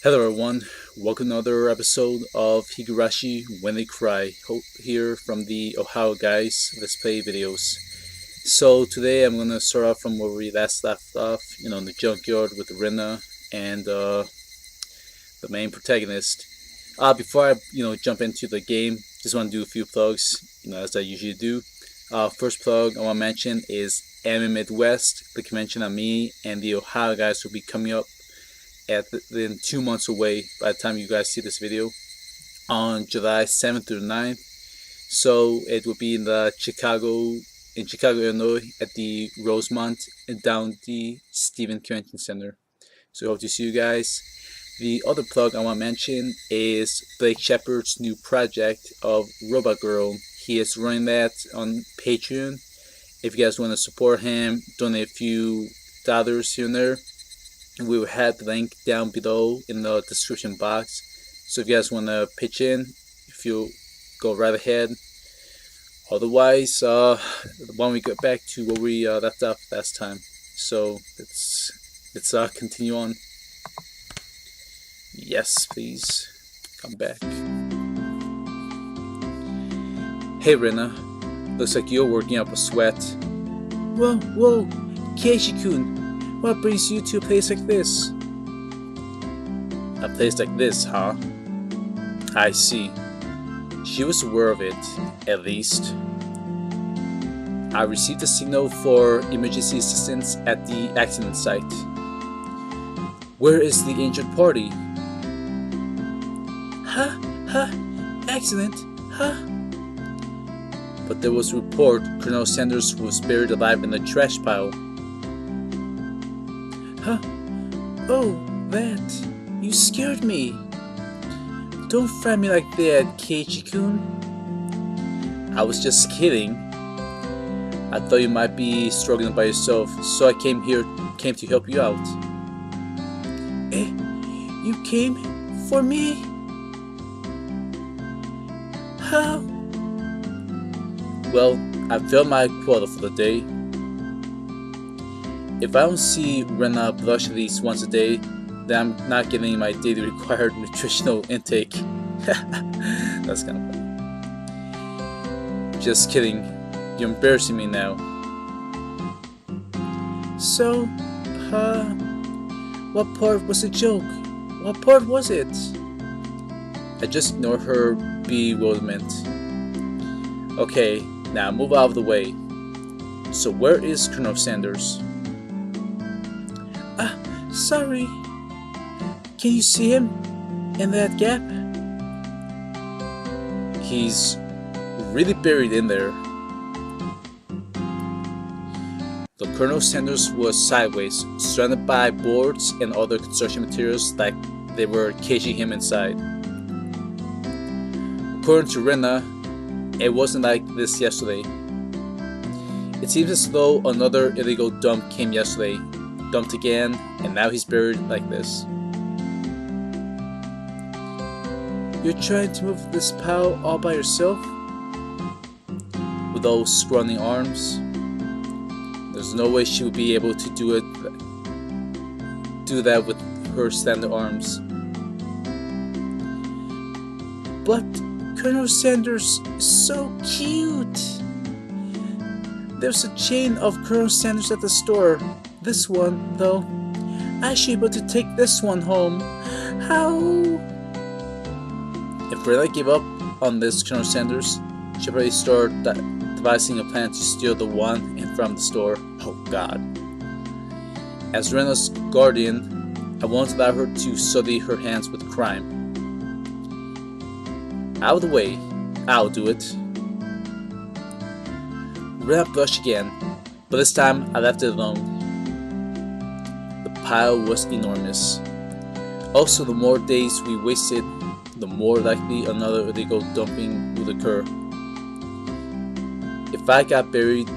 Hello everyone, welcome to another episode of Higurashi When They Cry, here from the Ohio Guys Let's Play videos. So today I'm going to start off from where we last left off, in the junkyard with Rina and the main protagonist. Before I, jump into the game, just want to do a few plugs, as I usually do. First plug I want to mention is Anime Midwest, the convention on me and the Ohio Guys will be coming up in 2 months away by the time you guys see this video, on July 7th through 9th. So it will be in Chicago, Illinois, at the Rosemont and down the Stevens Convention Center. So I hope to see you guys. The other plug I want to mention is Blake Shepard's new project of Robot Girl. He is running that on Patreon. If you guys want to support him, donate a few dollars here and there. We will have the link down below in the description box. So if you guys want to pitch in, if you go right ahead. Otherwise, why don't we get back to where we left off last time? So let's continue on. Yes, please come back. Hey Rina, looks like you're working up a sweat. Whoa, Keiichi-kun. What brings you to a place like this? A place like this, huh? I see. She was aware of it, at least. I received a signal for emergency assistance at the accident site. Where is the injured party? Huh? Accident? Huh? But there was a report Colonel Sanders was buried alive in a trash pile. Huh? Oh, that. You scared me. Don't frighten me like that, Keiichi-kun. I was just kidding. I thought you might be struggling by yourself, so I came to help you out. Eh? You came for me? How? Well, I filled my quota for the day. If I don't see Rina blush at least once a day, then I'm not getting my daily required nutritional intake. That's kind of funny. Just kidding. You're embarrassing me now. So, what part was a joke? What part was it? I just ignored her bewilderment. Okay, now move out of the way. So where is Colonel Sanders? Sorry. Can you see him in that gap? He's really buried in there. The Colonel Sanders was sideways, surrounded by boards and other construction materials like they were caging him inside. According to Rina, it wasn't like this yesterday. It seems as though another illegal dump came yesterday, dumped again, and now he's buried like this. You're trying to move this pile all by yourself? With those scrawny arms? There's no way she would be able to do that with her standard arms. But Colonel Sanders is so cute! There's a chain of Colonel Sanders at the store. This one, though, I should be able to take this one home. How? If Rina gave up on this Colonel Sanders, she'd probably start devising a plan to steal the one in front of the store. Oh God. As Rina's guardian, I won't allow her to sully her hands with crime. Out of the way, I'll do it. Rina blushed again, but this time I left it alone. The pile was enormous. Also, the more days we wasted, the more likely another illegal dumping would occur. If I got buried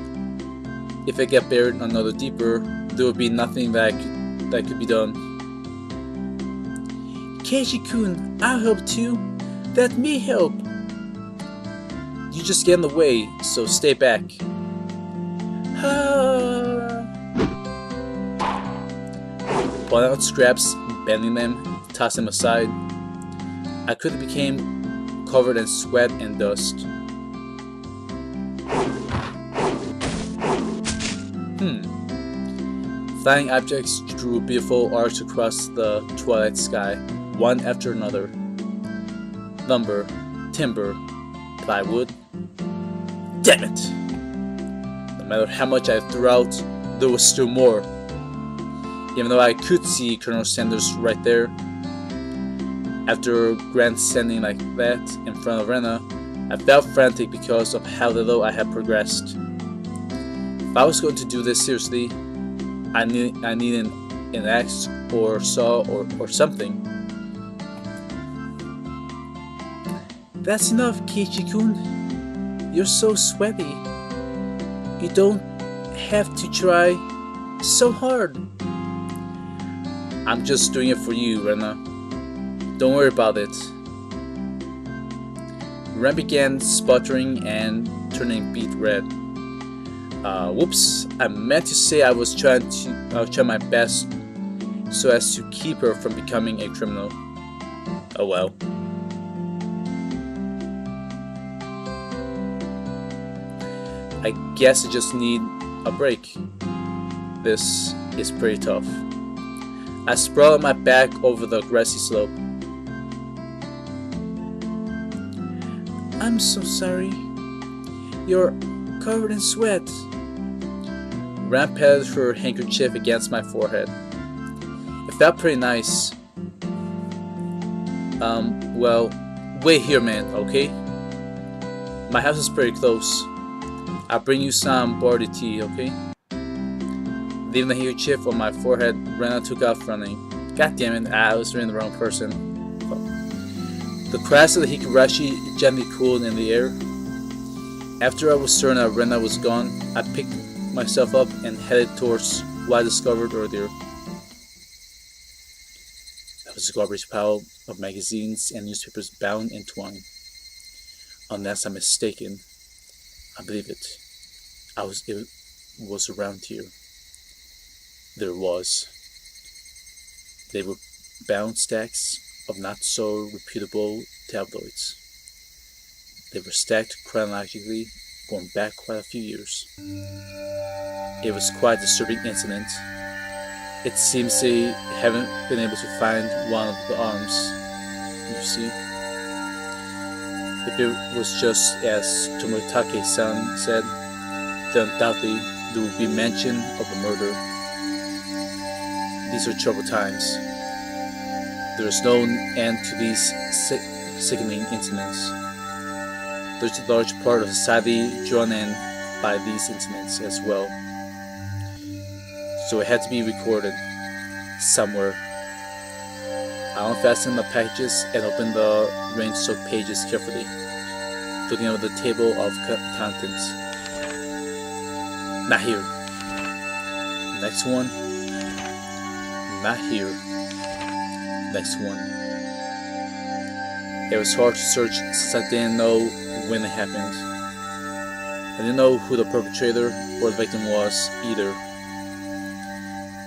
another deeper, there would be nothing that could be done. Keiichi-kun, I'll help too. Let me help. You just get in the way, so stay back. Pulling out scraps, bending them, tossed him aside. I quickly became covered in sweat and dust. Flying objects drew beautiful arcs across the twilight sky, one after another. Lumber, timber, plywood. Damn it! No matter how much I threw out, there was still more. Even though I could see Colonel Sanders right there. After grandstanding like that in front of Rena, I felt frantic because of how little I had progressed. If I was going to do this seriously, I needed an axe or saw or something. That's enough, Keiichi-kun. You're so sweaty. You don't have to try so hard. I'm just doing it for you, Rena. Don't worry about it. Ren began sputtering and turning beet red. Whoops, I meant to say I was trying my best so as to keep her from becoming a criminal. Oh well. I guess I just need a break. This is pretty tough. I sprawled on my back over the grassy slope. I'm so sorry. You're covered in sweat. Ren patted her handkerchief against my forehead. It felt pretty nice. Well, wait here, man, okay? My house is pretty close. I'll bring you some barley tea, okay? Leaving the handkerchief on my forehead, Rena took off running. God damn it, I was reading the wrong person. The crash of the Higurashi gently cooled in the air. After I was certain that Rena was gone, I picked myself up and headed towards what I discovered earlier. That was a garbage pile of magazines and newspapers bound in twine. Unless I'm mistaken, I believe it. It was around here. There was. They were bound stacks of not so reputable tabloids. They were stacked chronologically, going back quite a few years. It was quite a disturbing incident. It seems they haven't been able to find one of the arms, you see. If it was just as Tomitake-san said, then undoubtedly there would be mention of the murder. These are troubled times. There is no end to these sickening incidents. There's a large part of society drawn in by these incidents as well. So it had to be recorded somewhere. I unfastened the packages and opened the rain-soaked pages carefully, looking over the table of contents. Not here. Next one. Not here. Next one. It was hard to search since I didn't know when it happened. I didn't know who the perpetrator or the victim was either.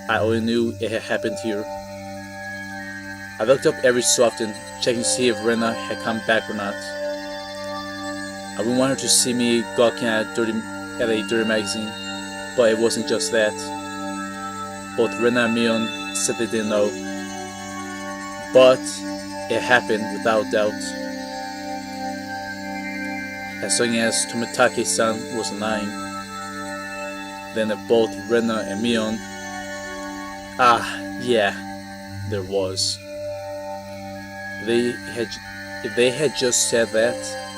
I only knew it had happened here. I looked up every so often, checking to see if Rena had come back or not. I wouldn't want her to see me gawking at a dirty magazine, but it wasn't just that. Both Rena and Mion said they didn't know. But it happened without doubt. As long as Tomitake-san was lying, then if both Rena and Mion, yeah, there was. If they had just said that,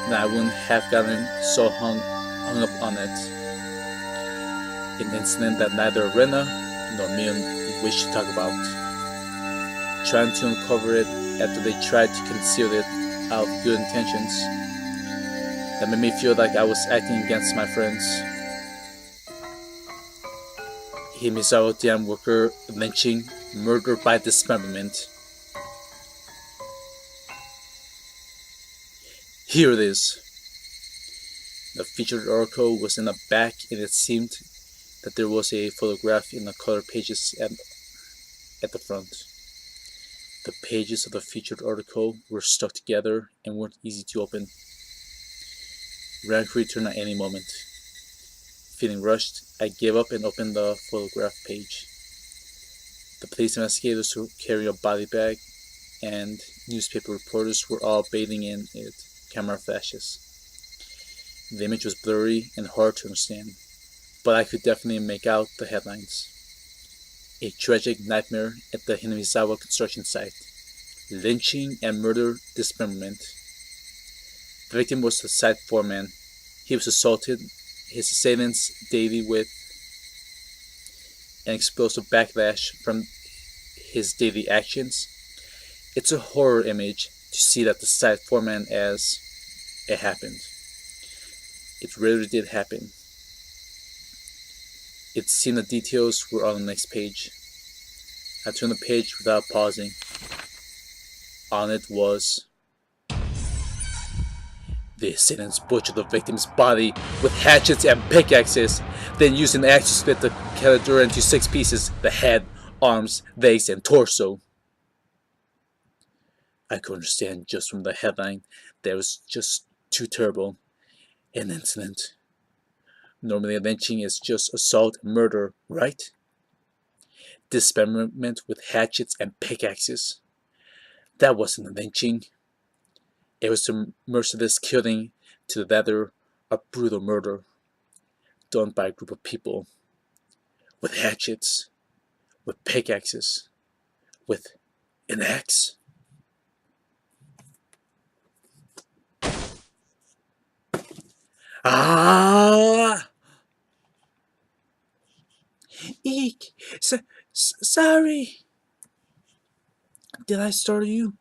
then I wouldn't have gotten so hung up on it. An incident that neither Rena nor Mion wished to talk about. Trying to uncover it after they tried to conceal it out of good intentions. That made me feel like I was acting against my friends. Himizawa dam worker lynching, murder by dismemberment. Here it is. The featured article was in the back, and it seemed that there was a photograph in the color pages at the front. The pages of the featured article were stuck together and weren't easy to open. Ran could return at any moment. Feeling rushed, I gave up and opened the photograph page. The police investigators were carrying a body bag, and newspaper reporters were all bathing in it, camera flashes. The image was blurry and hard to understand, but I could definitely make out the headlines. A tragic nightmare at the Hinamizawa construction site. Lynching and murder dismemberment. The victim was the site foreman. He was assaulted, his assailants daily with an explosive backlash from his daily actions. It's a horror image to see that the site foreman as it happened. It really did happen. It seemed the details were on the next page. I turned the page without pausing. On it was: the assailants butchered the victim's body with hatchets and pickaxes, then used an axe to split the caledura into 6 pieces: the head, arms, legs, and torso. I could understand just from the headline that it was just too terrible an incident. Normally a lynching is just assault and murder, right? Dismemberment with hatchets and pickaxes. That wasn't a lynching. It was a merciless killing to the letter, a brutal murder done by a group of people with hatchets, with pickaxes, with an axe. Ah! Eek! Sorry! Did I startle you?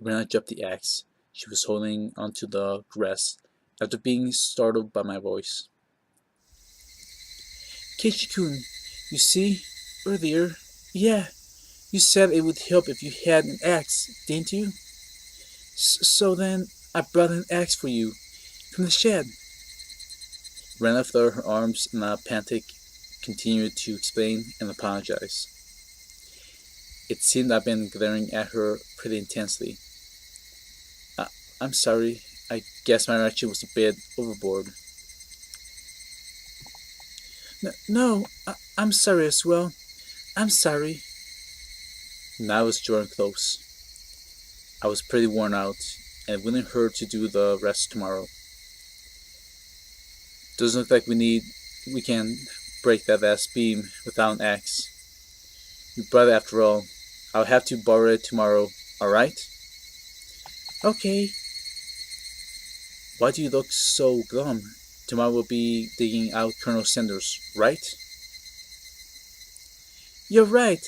Rena dropped the axe. She was holding onto the grass after being startled by my voice. Keiichi-kun, you see, earlier, yeah, you said it would help if you had an axe, didn't you? So then, I brought an axe for you, from the shed. Rena fluttered her arms and a panic continued to explain and apologize. It seemed I'd been glaring at her pretty intensely. I'm sorry, I guess my reaction was a bit overboard. No, I'm sorry as well. I'm sorry. Now I was drawing close. I was pretty worn out, and willing her to do the rest tomorrow. Doesn't look like we can break that last beam without an axe. You brought it after all. I'll have to borrow it tomorrow, alright? Okay. Why do you look so glum? Tomorrow we'll be digging out Colonel Sanders, right? You're right.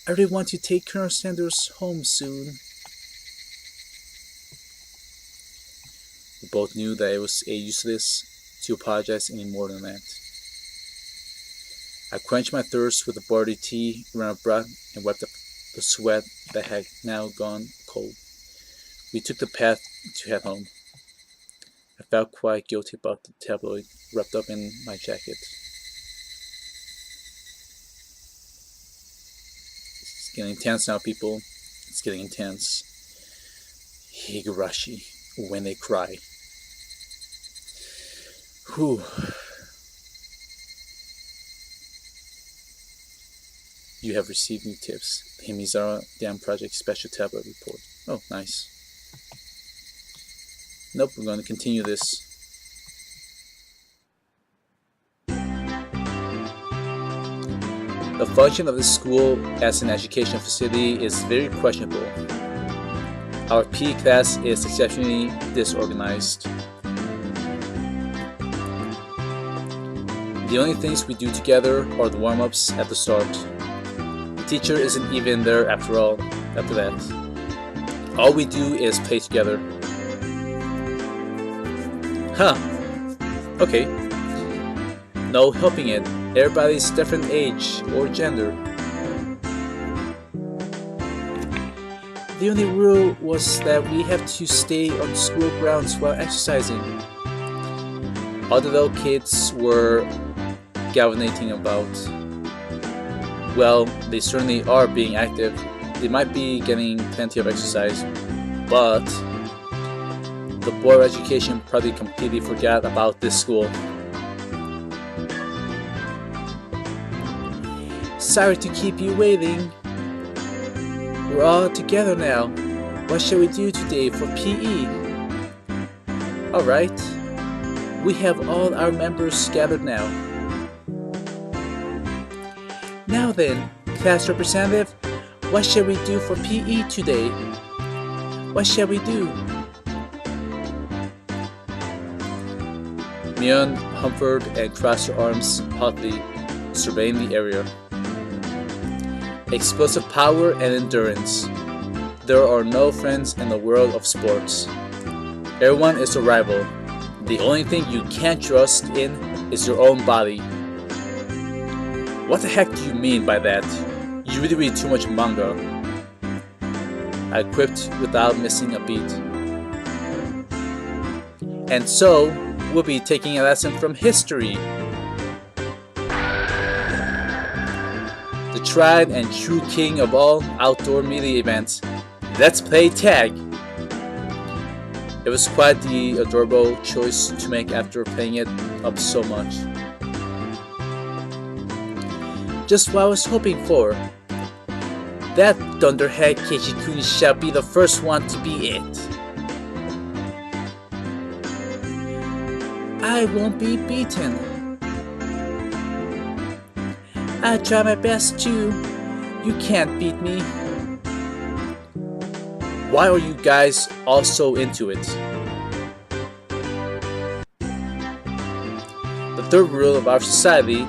I really want to take Colonel Sanders home soon. We both knew that it was useless to apologize any more than that. I quenched my thirst with a barley tea around a breath and wiped up the sweat that had now gone cold. We took the path to head home. I felt quite guilty about the tabloid wrapped up in my jacket. It's getting intense now, people. It's getting intense. Higurashi, when they cry. Whew. You have received new tips. The Himizara Dam Project Special Tablet Report. Oh, nice. Nope, we're going to continue this. The function of this school as an educational facility is very questionable. Our PE class is exceptionally disorganized. The only things we do together are the warm-ups at the start. The teacher isn't even there after that. All we do is play together. Huh. Okay. No helping it. Everybody's different age or gender. The only rule was that we have to stay on school grounds while exercising. All the little kids were galvanizing about? Well, they certainly are being active. They might be getting plenty of exercise, but the Board of Education probably completely forgot about this school. Sorry to keep you waiting. We're all together now. What shall we do today for PE? Alright, we have all our members gathered now. Now then, class representative, what shall we do for PE today? What shall we do? Mion humpered and crossed her arms haughtily, surveying the area. Explosive power and endurance. There are no friends in the world of sports. Everyone is a rival. The only thing you can't trust in is your own body. What the heck do you mean by that? You really read too much manga. I quipped without missing a beat. And so, we'll be taking a lesson from history. The tried and true king of all outdoor melee events. Let's play tag! It was quite the adorable choice to make after playing it up so much. Just what I was hoping for. That dunderhead Keiichi-kun shall be the first one to be it. I won't be beaten. I try my best too. You can't beat me. Why are you guys all so into it? The third rule of our society,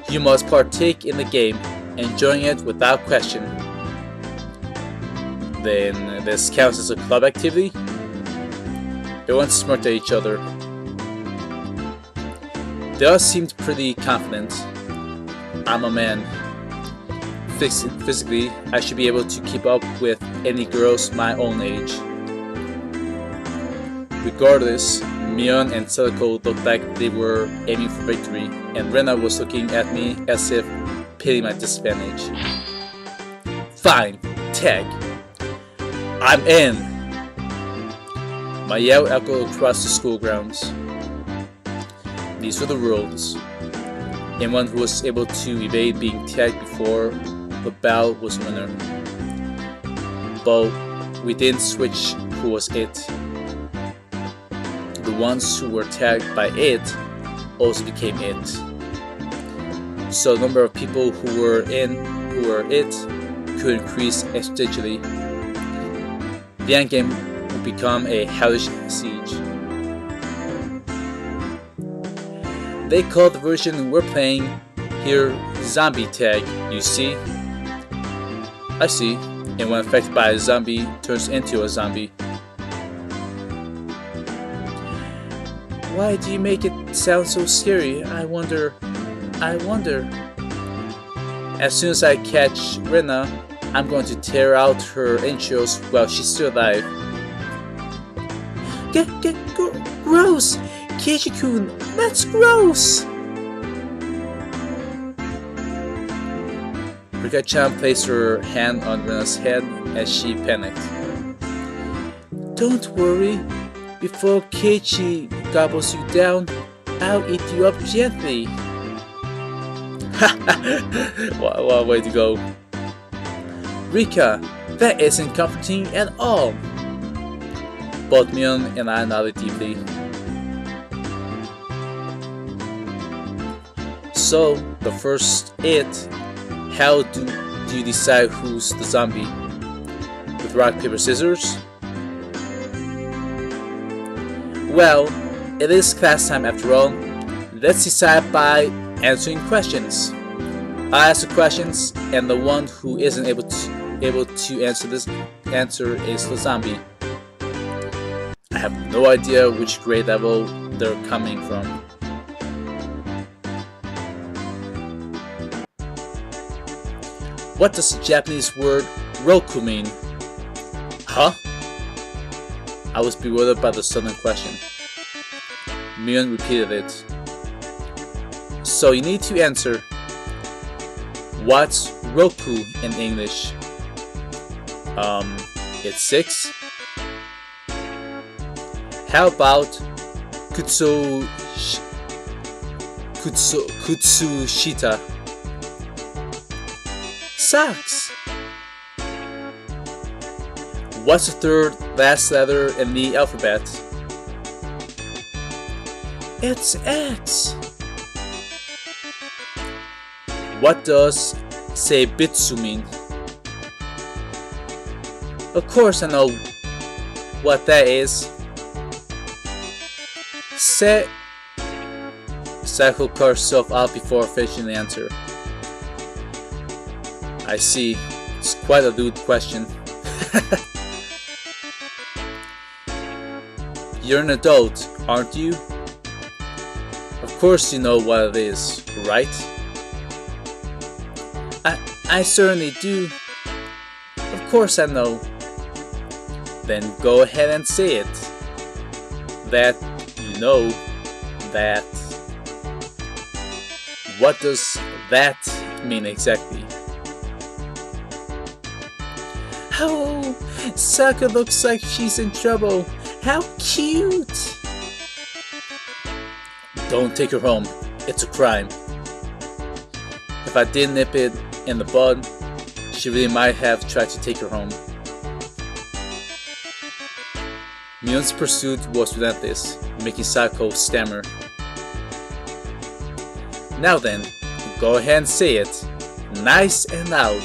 you must partake in the game, enjoying it without question. Then this counts as a club activity? Everyone smirked at each other. They all seemed pretty confident. I'm a man. Physically, I should be able to keep up with any girls my own age. Regardless, Mion and Sadako looked like they were aiming for victory, and Rena was looking at me as if pitying my disadvantage. Fine, tag. I'm in! My yell echoed across the school grounds. These were the rules. Anyone who was able to evade being tagged before the bell was a winner. But we didn't switch who was it. The ones who were tagged by it also became it. So the number of people who were it could increase exponentially. The endgame would become a hellish siege. They call the version we're playing here zombie tag, you see? I see. Anyone affected by a zombie turns into a zombie. Why do you make it sound so scary? I wonder. As soon as I catch Rena, I'm going to tear out her entrails while she's still alive. Gross! Keiichi-kun, that's gross! Rika-chan placed her hand on Rena's head as she panicked. Don't worry. Before Keiichi gobbles you down, I'll eat you up gently. What a way to go. Rika, that isn't comforting at all. Both Mion and I nodded deeply. So, the first it, how do you decide who's the zombie? With rock, paper, scissors? Well, it is class time after all. Let's decide by answering questions. I ask the questions, and the one who isn't able to answer this answer is the zombie. I have no idea which grade level they're coming from. What does the Japanese word roku mean? Huh? I was bewildered by the sudden question. Mion repeated it. So you need to answer, what's Roku in English? It's 6. How about Kutsushita? Socks. What's the third last letter in the alphabet? It's X. What does seibitsu mean? Of course I know what that is. Sako cut herself out before finishing the answer. I see. It's quite a lewd question. You're an adult, aren't you? Of course you know what it is, right? I certainly do. Of course I know. Then go ahead and say it. That you know that. What does that mean exactly? Oh, Saka looks like she's in trouble. How cute! Don't take her home. It's a crime. If I didn't nip it in the bud, she really might have tried to take her home. Mion's pursuit was relentless, making Sako stammer. Now then, go ahead and say it, nice and loud.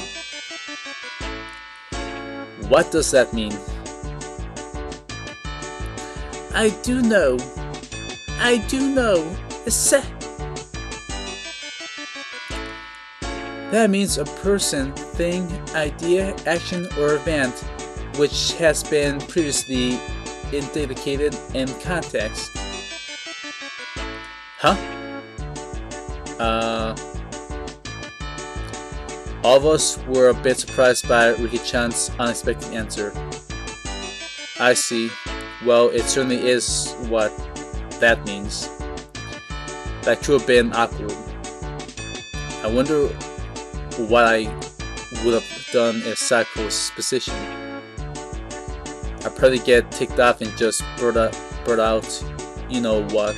What does that mean? I do know. That means a person, thing, idea, action, or event which has been previously indicated in context. Huh? All of us were a bit surprised by Riki-chan's unexpected answer. I see. Well, it certainly is what that means. That could have been awkward. I wonder what I would have done if Sako was position. I'd probably get ticked off and just burst out, you know what,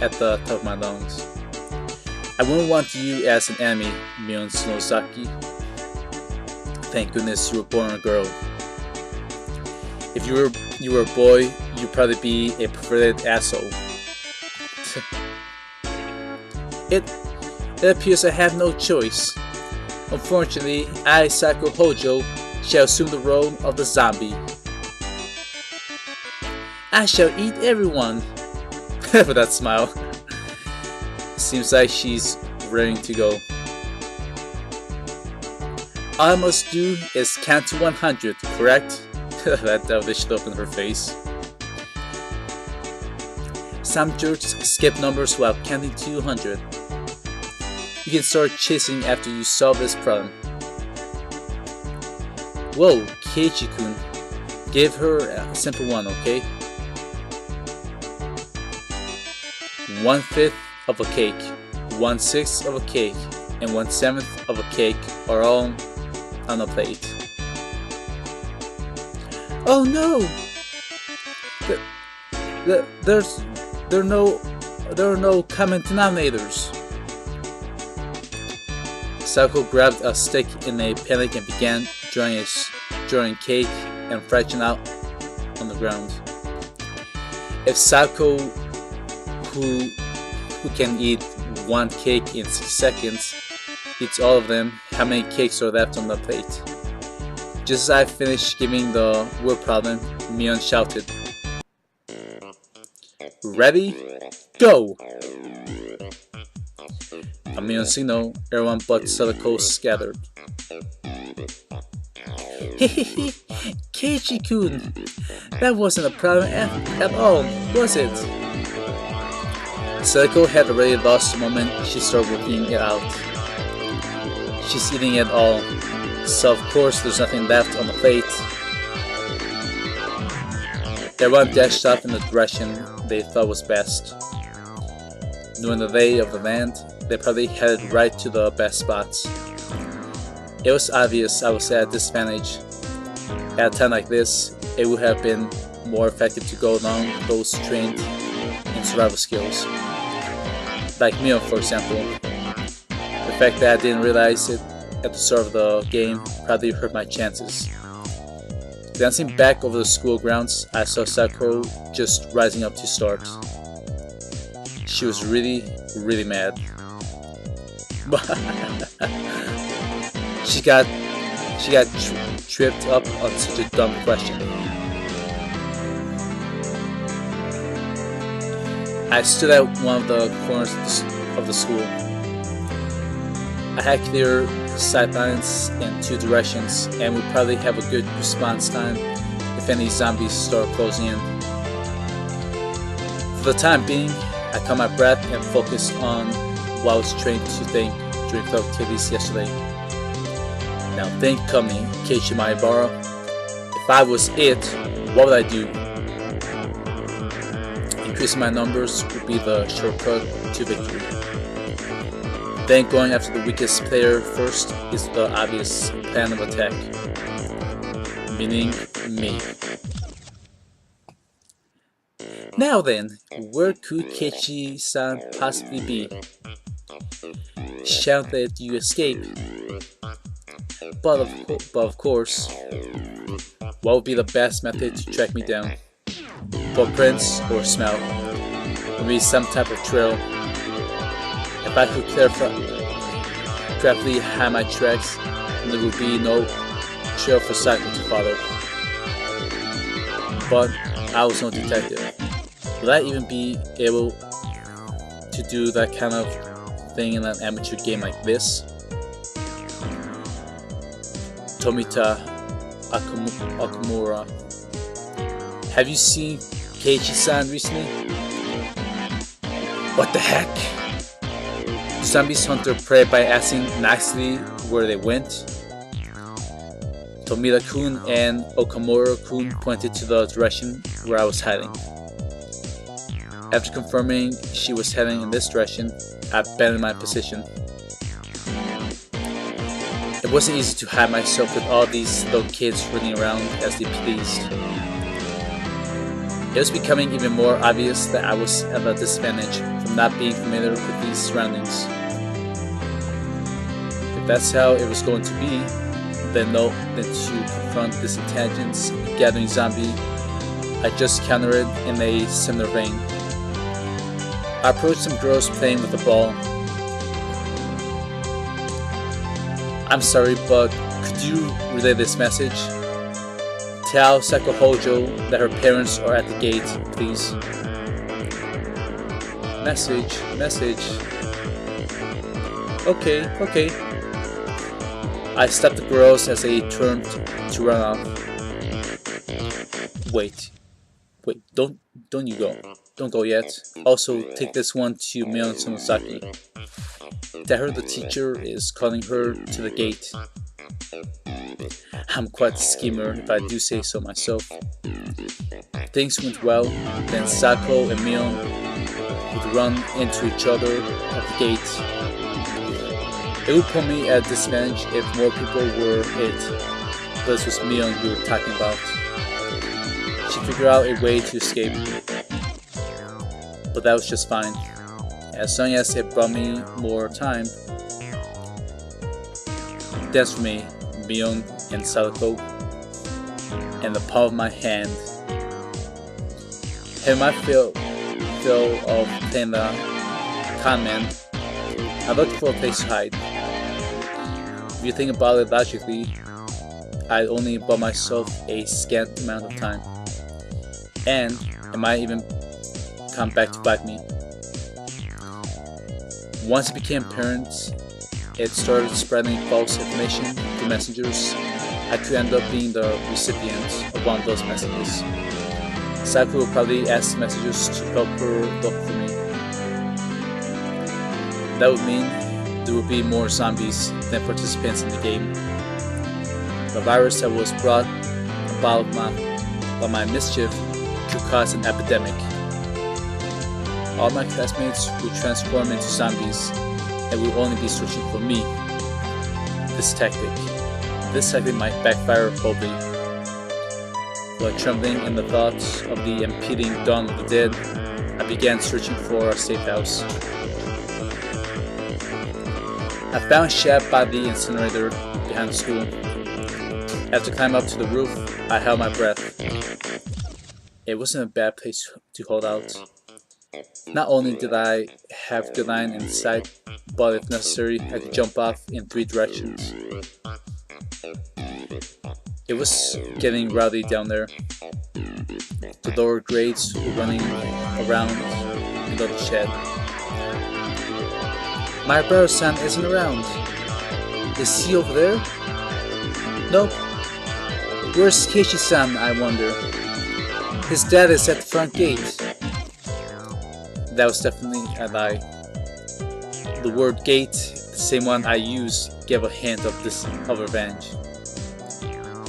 at the top of my lungs. I wouldn't want you as an enemy, Mion Tsunozaki. Thank goodness you were born a girl. If you were a boy, you'd probably be a perverted asshole. It appears I have no choice. Unfortunately, I, Sako Hojo, shall assume the role of the zombie. I shall eat everyone. For that smile. Seems like she's ready to go. All I must do is count to 100, correct? That devilish look in her face. Some jerks skip numbers while counting to 100. You can start chasing after you solve this problem. Whoa, Keiichi-kun. Give her a simple one, okay? 1/5 of a cake, 1/6 of a cake, and 1/7 of a cake are all on a plate. Oh no! There are no common denominators. Sako grabbed a stick in a panic and began drawing cake and fraction out on the ground. If Sako, who can eat one cake in 6 seconds, eats all of them, how many cakes are left on the plate? Just as I finished giving the word problem, Mion shouted, "Ready? Go!" A Mion signal, everyone but Sadako scattered. Hehehe, Keiichi-kun, that wasn't a problem at all, was it? Sadako had already lost the moment she started working it out. She's eating it all, so of course there's nothing left on the plate. Everyone dashed off in the direction they thought was best. Knowing the lay of the land, they probably headed right to the best spots. It was obvious I was at a disadvantage. At a time like this, it would have been more effective to go along those trained in survival skills. Like Mio, for example. The fact that I didn't realize it at the start of the game probably hurt my chances. Glancing back over the school grounds, I saw Sakura just rising up to start. She was really mad. She got tripped up on such a dumb question. I stood at one of the corners of the school. I had clear sightlines in two directions and would probably have a good response time if any zombies start closing in. For the time being, I caught my breath and focused on what I was trained to think during club activities yesterday. Now think of me, Keiichi Maibara. If I was it, what would I do? Increasing my numbers would be the shortcut to victory. Then going after the weakest player first is the obvious plan of attack, meaning me. Now then, where could Keiichi-san possibly be? Shan't let you escape. But of course, what would be the best method to track me down? Footprints or smell? Maybe some type of trail. If I could carefully hide my tracks, then there would be no trail for Sakura to follow. But I was no detective. Would I even be able to do that kind of thing in an amateur game like this? Tomita Okamura. Have you seen Keiichi-san recently? What the heck? Zombies hunt their prey by asking nicely where they went. Tomita-kun and Okamura-kun pointed to the direction where I was hiding. After confirming she was heading in this direction, I abandoned my position. It wasn't easy to hide myself with all these little kids running around as they pleased. It was becoming even more obvious that I was at a disadvantage from not being familiar with these surroundings. If that's how it was going to be, then to confront this intelligence gathering zombie, I just countered it in a similar vein. I approached some girls playing with a ball. I'm sorry, but could you relay this message? Tell Sako Hojo that her parents are at the gate, please. Message. Okay. I stopped the girls as they turned to run off. Wait, don't you go. Don't go yet. Also, take this one to Mion Sonosaki. Tell her the teacher is calling her to the gate. I'm quite a schemer if I do say so myself. Things went well, then Sako and Mion would run into each other at the gate. It would put me at a disadvantage if more people were hit. This was Mion we were talking about. She figured out a way to escape. But that was just fine. As long as it brought me more time. That's for me, Mion and Sadako, and the palm of my hand. Having my fill of playing the con man, I looked for a place to hide. If you think about it logically, I only bought myself a scant amount of time, and it might even come back to bite me. Once it became apparent, it started spreading false information to messengers. I could end up being the recipient of one of those messages. Sakura would probably ask messengers to help her look for me. That would mean there would be more zombies than participants in the game. The virus that was brought about by my mischief could cause an epidemic. All my classmates would transform into zombies, and will only be searching for me. This tactic might backfire probably. While trembling in the thoughts of the impending dawn of the dead, I began searching for a safe house. I found a shed by the incinerator behind the school. As I climbed up to the roof, I held my breath. It wasn't a bad place to hold out. Not only did I have good line in sight, but if necessary, I could jump off in 3 directions. It was getting rowdy down there. The lower grades were running around below the shed. My brother-san isn't around. Is he over there? Nope. Where's Keiichi-san, I wonder? His dad is at the front gate. That was definitely a lie. The word gate, the same one I used, gave a hint of revenge.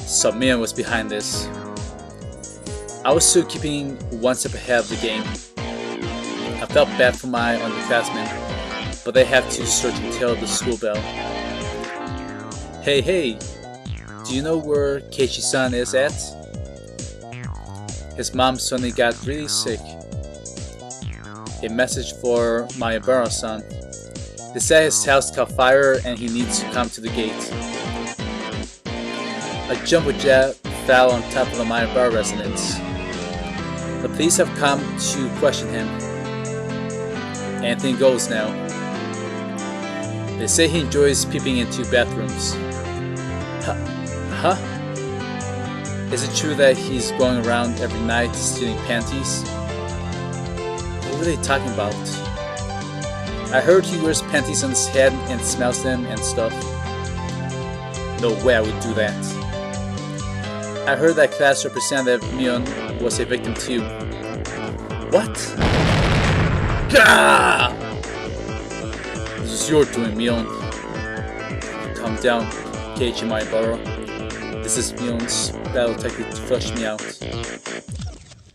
So Mion was behind this. I was still keeping one step ahead of the game. I felt bad for my underclassmen, but they have to search until the school bell. Hey, do you know where Keiichi-san is at? His mom suddenly got really sick. A message for my Mayabara-san. They said his house caught fire and he needs to come to the gate. A jumbo jet fell on top of the Mayabara residence. The police have come to question him. Anything goes now. They say he enjoys peeping into bathrooms. Huh? Is it true that he's going around every night stealing panties? What were they talking about? I heard he wears panties on his head and smells them and stuff. No way I would do that. I heard that class representative Mion was a victim too. What? Gah! This is your doing, Mion. Calm down, Keiichi Mayabara. This is Mion's battle tactic to flush me out.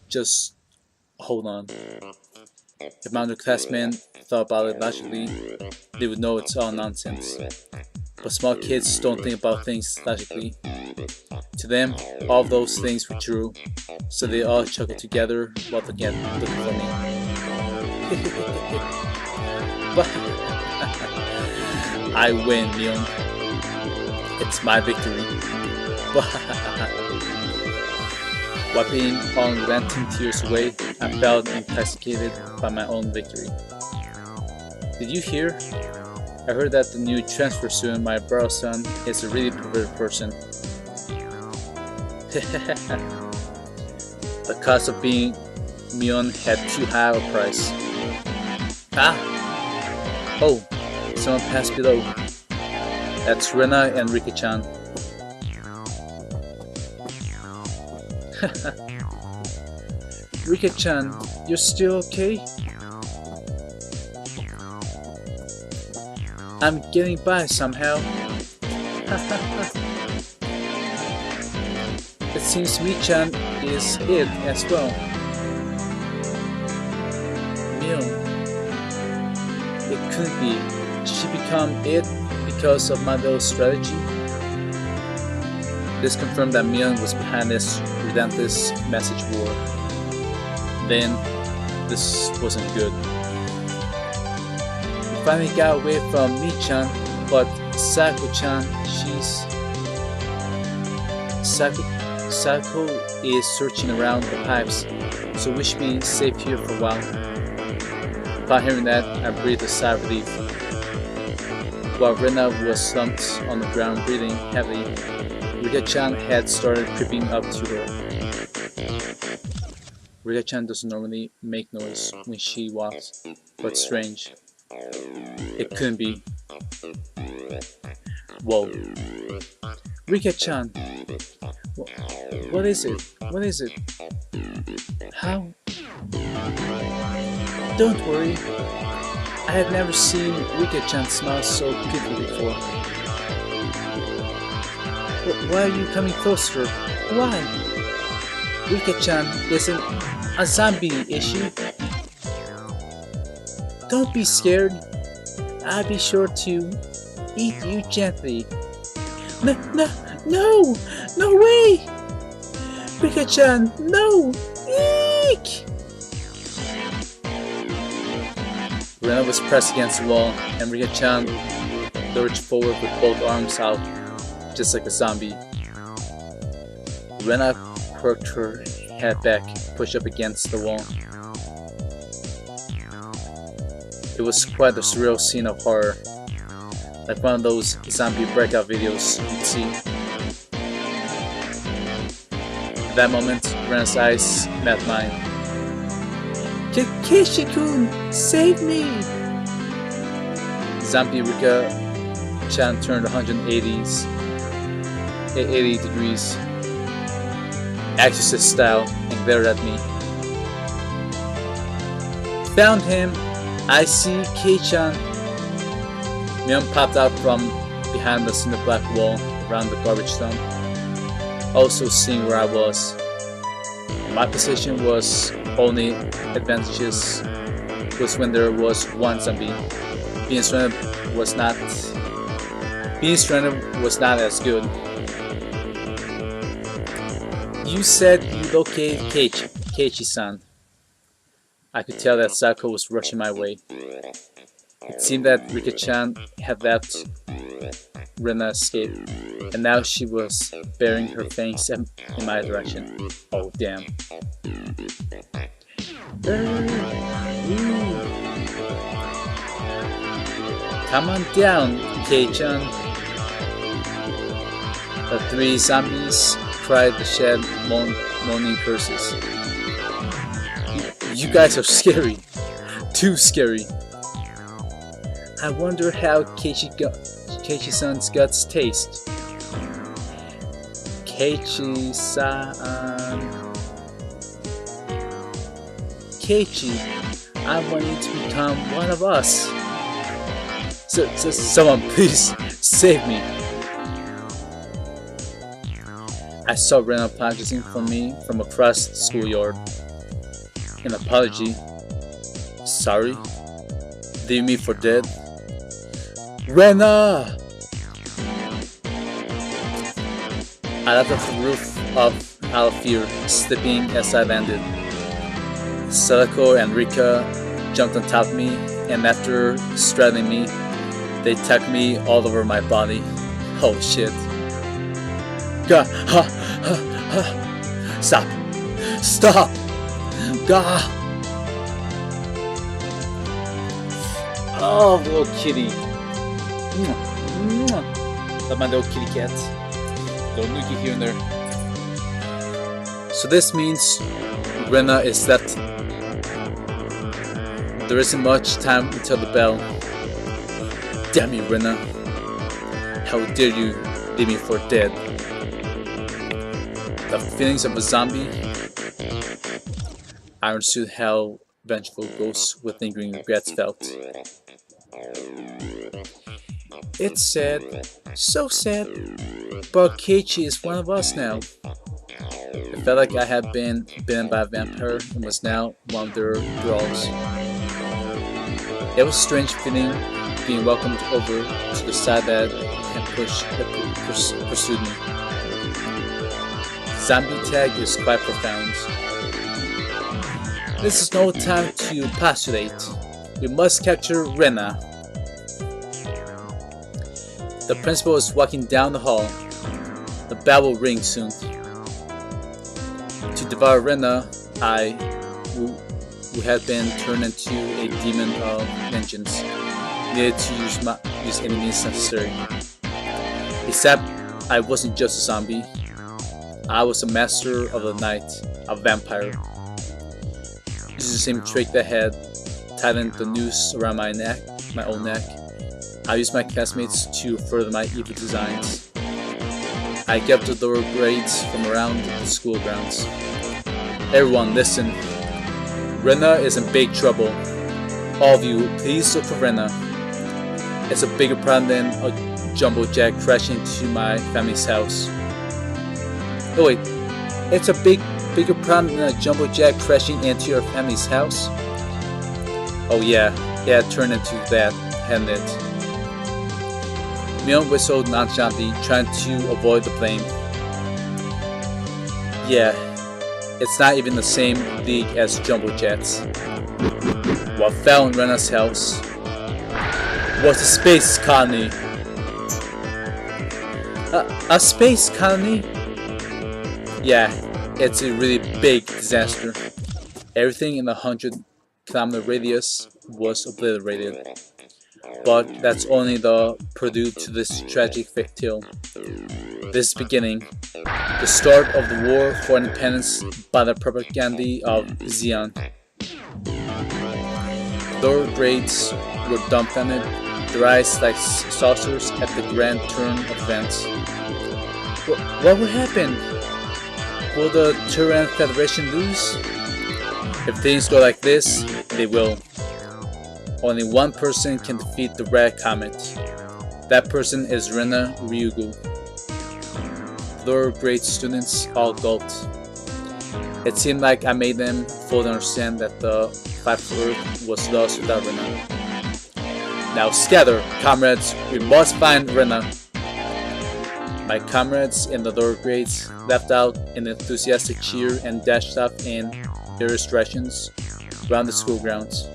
Just hold on. If my underclassmen thought about it logically, they would know it's all nonsense. But small kids don't think about things logically. To them, all of those things were true, so they all chuckled together while looking for me. I win, Mion. It's my victory. Wiping unrelenting tears away, I felt intoxicated by my own victory. Did you hear? I heard that the new transfer student, my brother-son, is a really perverted person. The cost of being Mion had too high a price. Oh, someone passed below. That's Rena and Rika-chan. Rika-chan, you're still okay? I'm getting by somehow. It seems Mi-chan is it as well. Mion. It couldn't be. Did she become it because of my little strategy? This confirmed that Mion was behind this relentless message war. Then, this wasn't good. We finally got away from Mi-chan, but Sako-chan, Sako is searching around the pipes, so we should be safe here for a while. Upon hearing that, I breathed a sigh of relief. While Rena was slumped on the ground breathing heavily, Rika-chan had started creeping up to her. Rika-chan doesn't normally make noise when she walks, but strange. It couldn't be. Whoa. Rika-chan! What is it? What is it? How? Don't worry. I have never seen Rika-chan smile so beautiful before. Why are you coming closer? Why? Rika-chan isn't a zombie, is she? Don't be scared. I'll be sure to eat you gently. No way! Rika-chan, no! Eek! Rena was pressed against the wall, and Rika-chan lurched forward with both arms out, just like a zombie. Rena perked her head back, pushed up against the wall. It was quite a surreal scene of horror, like one of those zombie breakout videos you'd see. At that moment, Rena's eyes met mine. Keiichi-kun, save me! Zombie Rika-chan turned 80 degrees, exorcist style, and glared at me. Found him! I see Kei-chan. Mion popped out from behind the cinder black wall around the garbage dump, also seeing where I was. My position was only advantageous was when there was one zombie. Being surrounded was not as good. You said you located Keiichi-san. I could tell that Sako was rushing my way. It seemed that Rika-chan had left Rena escape, and now she was bearing her fangs in my direction. Oh damn. Come on down, Kei-chan. The three zombies cried to shed moaning curses. You guys are scary. Too scary. I wonder how Keiichi-san's guts taste. Keiichi-san... Keiichi, I want you to become one of us. Someone please save me. I saw Rena apologizing for me from across the schoolyard. An apology? Sorry? Leave me for dead? Rena! I leapt off the roof out of fear, slipping as I landed. Sadako and Rika jumped on top of me, and after straddling me, they tucked me all over my body. Oh shit. Gah! Ha! Ha! Ha! Stop! Stop! Gah! Oh, little kitty. Love my little kitty cat. Little nookie here and there. So this means Rena is left. There isn't much time until the bell. Damn you, Rena. How dare you leave me for dead? The feelings of a zombie. I understood how vengeful ghosts with lingering regrets felt. It's sad, so sad, but Keiichi is one of us now. It felt like I had been bitten by a vampire and was now one of their thralls. It was a strange feeling being welcomed over to the side that had pursued me. Zombie tag is quite profound. This is no time to postulate. We must capture Rena. The principal is walking down the hall. The bell will ring soon. To devour Rena, I, who had been turned into a demon of vengeance, needed to use any means necessary. Except, I wasn't just a zombie. I was a master of the night, a vampire. This is the same trick that had tightened the noose around my own neck. I used my classmates to further my evil designs. I kept the lower grades from around the school grounds. Everyone listen. Rena is in big trouble. All of you, please look for Rena. It's a bigger problem than a jumbo jet crashing into my family's house. Oh wait, it's a bigger problem than a jumbo jet crashing into your family's house? Oh yeah, it turned into that. red-handed. Mion whistled nonchalantly, trying to avoid the blame. Yeah, it's not even the same league as Jumbo Jets. What fell in Rena's house was a space colony. A space colony? Yeah, it's a really big disaster. Everything in the 100-kilometer radius was obliterated. But that's only the prelude to this tragic fairy tale. This beginning, the start of the war for independence by the propaganda of Xi'an. Lower grades were dumbfounded, their eyes like saucers at the grand turn of events. What will happen? Will the Turan Federation lose? If things go like this, they will. Only one person can defeat the Red Comet. That person is Rena Ryugu. Lower grade students all gulped. It seemed like I made them fully understand that the fight for Earth was lost without Rena. Now scatter, comrades, we must find Rena. My comrades in the lower grades left out an enthusiastic cheer and dashed off in various directions around the school grounds.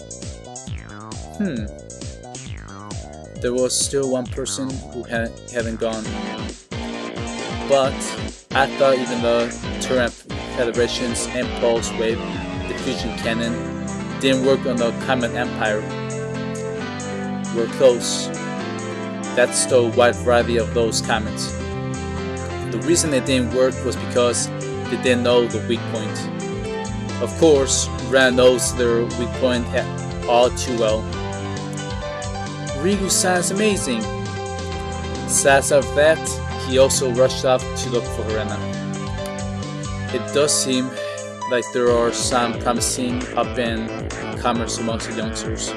There was still one person who hadn't gone. But I thought even the Turan Federation's impulse wave diffusion cannon didn't work on the Comet Empire. We're close. That's the wide variety of those comets. The reason it didn't work was because they didn't know the weak point. Of course, Ren knows their weak point all too well. Ryugu sounds amazing. Besides of that, he also rushed off to look for Rena. It does seem like there are some promising up-and-comers amongst the youngsters.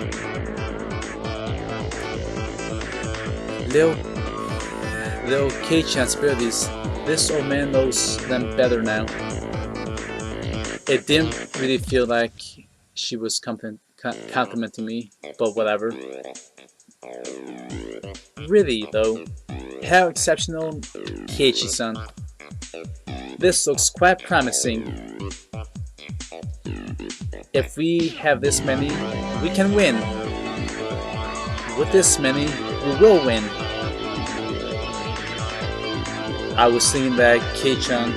Little Kei-chan's abilities, this old man knows them better now. It didn't really feel like she was complimenting me, but whatever. Really though, how exceptional, Keiichi-san. This looks quite promising. If we have this many, we can win. With this many, we will win. I was thinking that Kei-chan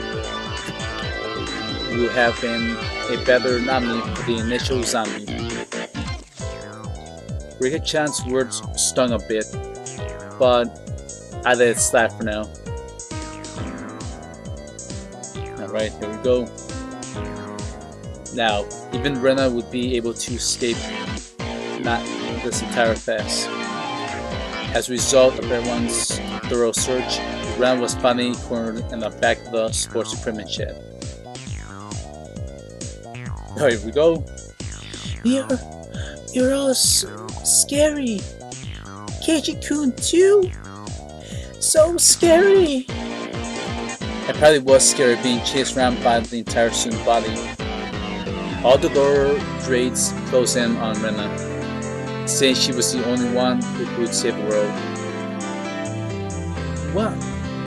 would have been a better nominee for the initial zombie. Rika-chan's words stung a bit, but I let it slide for now. Alright, here we go. Now, even Rena would be able to escape not this entire fest. As a result of everyone's thorough search, Rena was finally cornered in the back of the sports equipment shed. Here we go. You're all so scary. Keiji-kun too? So scary. It probably was scary being chased around by the entire student body. All the lower grades closed in on Rena, saying she was the only one who could save the world. What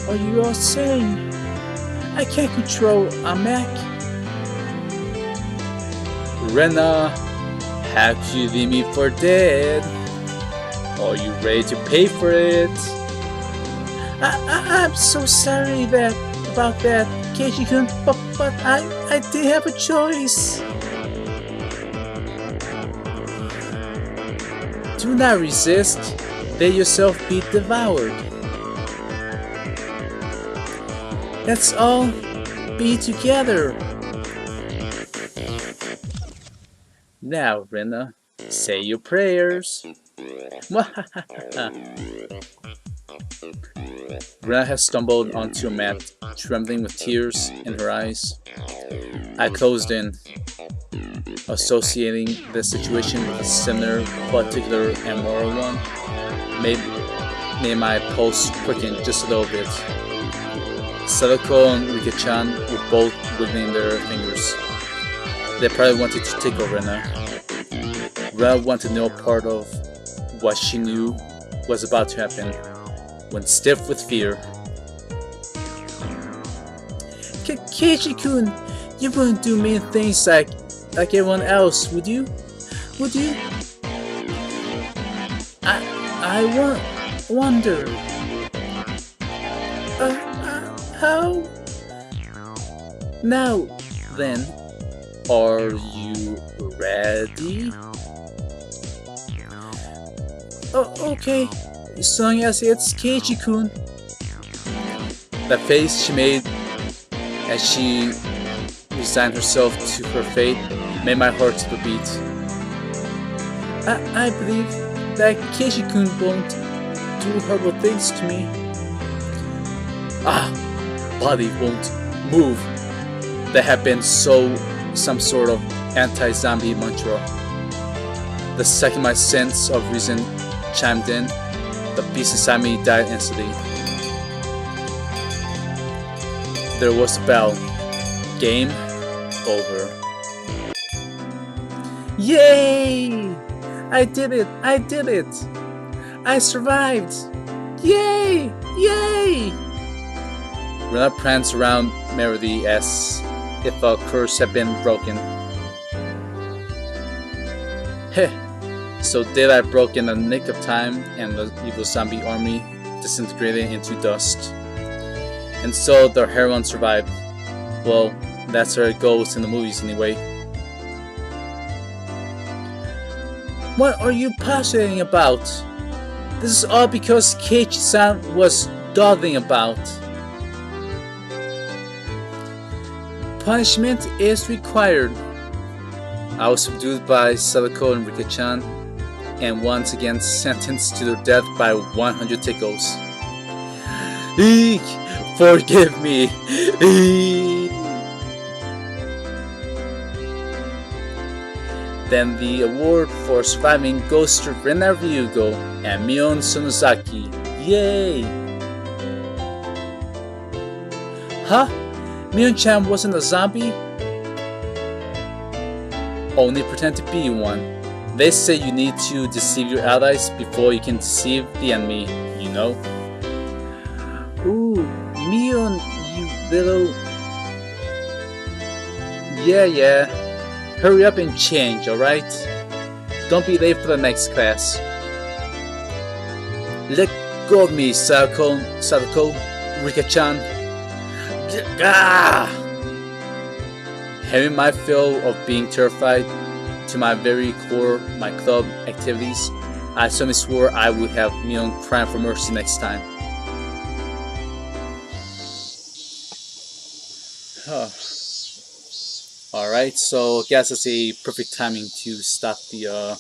are you all saying? I can't control a mech. Rena, how could you leave me for dead? Are you ready to pay for it? I'm so sorry about that, Keiji-kun, but I did have a choice. Do not resist. Let yourself be devoured. Let's all be together. Now, Rena, say your prayers. Rena has stumbled onto a mat, trembling with tears in her eyes. I closed in, associating the situation with a similar, particular, and moral one. Made my pulse quicken just a little bit. Sadako and Rika-chan were both wiggling their fingers. They probably wanted to tickle Rena. Rena wanted no part of what she knew was about to happen. When stiff with fear. Keiichi-kun, you wouldn't do mean things like everyone else, would you? Would you? I wonder. How? Now then, are you ready? Oh, okay. As long as it's Keiichi-kun. The face she made as she resigned herself to her fate made my heart skip a beat. I believe that Keiichi-kun won't do horrible things to me. Body won't move. That had been some sort of anti-zombie mantra. The second my sense of reason chimed in, the beast inside me died instantly. There was the bell. Game over. Yay! I did it! I did it! I survived! Yay! Yay! Rena pranced around merrily as if a curse had been broken. Heh! So daylight broke in the nick of time and the evil zombie army disintegrated into dust. And so the heroine survived. Well, that's how it goes in the movies anyway. What are you postulating about? This is all because Keiichi-san was dawdling about. Punishment is required. I was subdued by Sadako and Rika-chan, and once again sentenced to their death by 100 tickles. Eek! Forgive me! Eek! Then the award for surviving goes to Rena Ryugo and Mion Sonozaki. Yay! Huh? Mion-chan wasn't a zombie? Only pretend to be one. They say you need to deceive your allies before you can deceive the enemy, you know? Ooh, Mion, you little... Yeah. Hurry up and change, alright? Don't be late for the next class. Let go of me, Sadako, Rika-chan. Having my fill of being terrified to my very core, my club activities, I suddenly swore I would have Mion crying for mercy next time. Alright, so I guess it's a perfect timing to stop the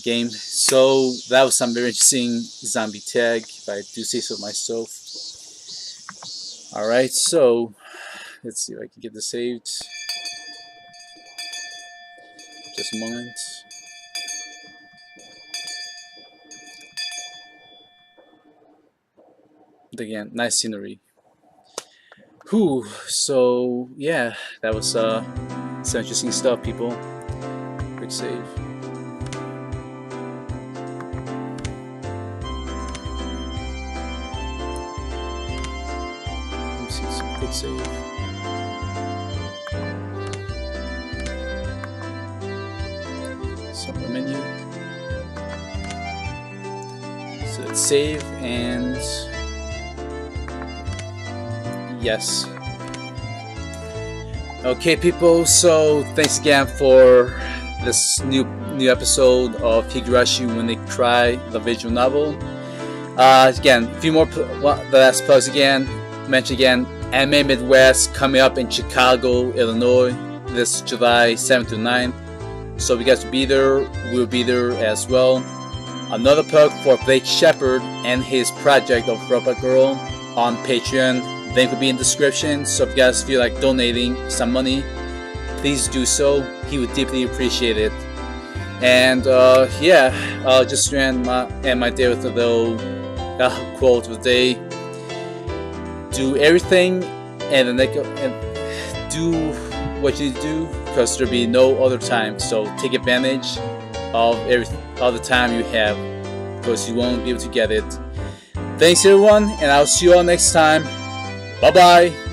game. So that was some very interesting zombie tag, if I do say so myself. Alright, so let's see if I can get this saved. Just a moment. Again, nice scenery. Whew, so yeah, that was some interesting stuff, people. Quick save. Let me see some quick save. Some menu. So let's save and yes. Okay, people, so thanks again for this new episode of Higurashi When They Cry, the visual novel. Again, a few more the last plugs again. Mention again, Anime Midwest coming up in Chicago, Illinois this July 7th to 9th. So if you guys will be there, we'll be there as well. Another plug for Blake Shepard and his project of Robot Girl on Patreon. Link will be in the description, so if you guys feel like donating some money, please do so. He would deeply appreciate it. And yeah, I'll just end my day with a little quote of the day. Do everything and do what you do, because there'll be no other time. So take advantage of everything. all the time you have, because you won't be able to get it. Thanks everyone, and I'll see you all next time. Bye bye.